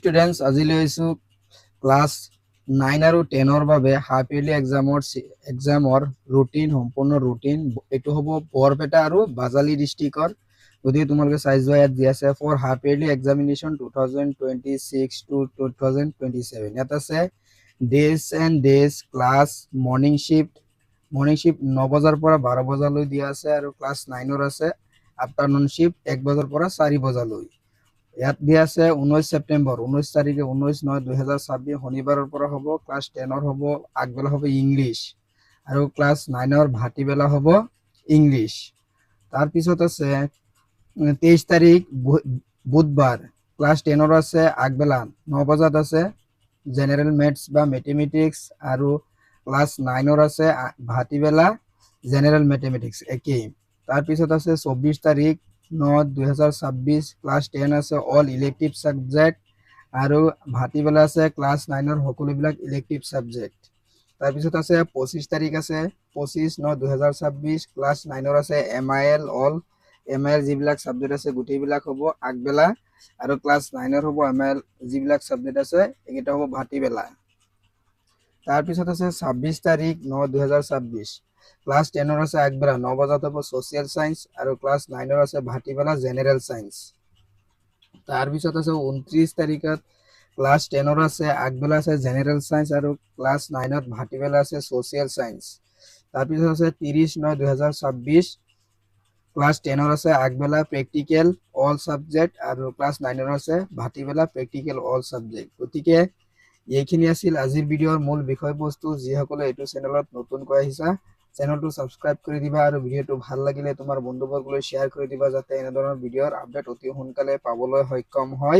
students আজি লৈছো class 9 আৰু 10 ৰ বাবে হাফ ইয়াৰলি এক্সামৰ ৰুটিন সম্পূৰ্ণ ৰুটিন এটো হ'ব বৰপেটা আৰু বাজালি ডিস্ট্ৰিক্টৰ গতিকে তোমালোকে চাই যোৱা ইয়াত দি আছে for half yearly examination 2026 to 2027 ইয়াত আছে days and days class morning shift 9 বজাৰ পৰা 12 বজালৈ দিয়া আছে আৰু ক্লাছ 9 ৰ আছে আফটাৰনুন শিফট 1 বজাৰ পৰা 4 বজালৈ ইয়াত দিয়া আছে 19 ছেপ্টেম্বৰ 19 তাৰিখে 19/9/2026 শনিবাৰৰ পৰা হ'ব ক্লাছ 10 ৰ হ'ব আগবেলা হ'ব ইংলিছ আৰু ক্লাছ 9 ৰ ভাটিবেলা হ'ব ইংলিছ তাৰ পিছত আছে 23 তাৰিখ বুধবাৰ ক্লাছ 10 ৰ আছে আগবেলা 9 বজাত আছে জেনাৰেল মেথছ বা মেথমেটিক্স আৰু ক্লাছ 9 ৰ আছে ভাটিবেলা জেনাৰেল মেথমেটিক্স একেই তাৰ পিছত আছে 24 তাৰিখ 9/2026 ক্লাছ 10 আছে অল ইলেক্টিভ সাবজেক্ট আৰু ভাটিবেলা আছে ক্লাছ 9 ৰ সকলোবিলাক ইলেক্টিভ সাবজেক্ট তাৰ পিছত আছে 25 তাৰিখ আছে 25/9/2026 ক্লাছ 9 ৰ আছে এমআইএল অল এমআইএল যিবিলাক সাবজেক্ট আছে গোটেইবিলাক হ'ব আগবেলা আৰু ক্লাছ 9 ৰ হ'ব এমআইএল যিবিলাক সাবজেক্ট আছে এইকেইটা হ'ব ভাটিবেলা তাৰ পিছত আছে 26 তাৰিখ 9/2026 ক্লাছ 10 ৰ আছে আগবেলা 9 বজাত হ'ব সোশ্যাল সায়েন্স আৰু ক্লাছ 9 ৰ আছে ভাটিবেলা জেনাৰেল সায়েন্স তাৰ পিছত আছে 29 তাৰিখত ক্লাছ 10 ৰ আছে আগবেলা আছে জেনাৰেল সায়েন্স আৰু ক্লাছ 9 ত ভাটিবেলা আছে সোশ্যাল সায়েন্স তাৰ পিছত আছে 30/9/2026 ক্লাছ 10 ৰ আছে আগবেলা প্ৰ্যাকটিক্যাল অল সাবজেক্ট আৰু ক্লাছ 9 ৰ আছে ভাটিবেলা প্ৰ্যাকটিক্যাল অল সাবজেক্ট গতিকে এইখিনি আছিল আজিৰ ভিডিঅ'ৰ মূল বিষয়বস্তু যিসকলে এইটো চেনেলত নতুনকৈ আহিছা চেনেলটো সাবস্ক্ৰাইব কৰি দিবা আৰু ভিডিঅ'টো ভাল লাগিলে তোমাৰ বন্ধুবৰ্গলৈ শ্বেয়াৰ কৰি দিবা যাতে এনে ধৰণৰ ভিডিঅ'ৰ আপডেট অতি সোনকালে পাবলৈ সক্ষম হয়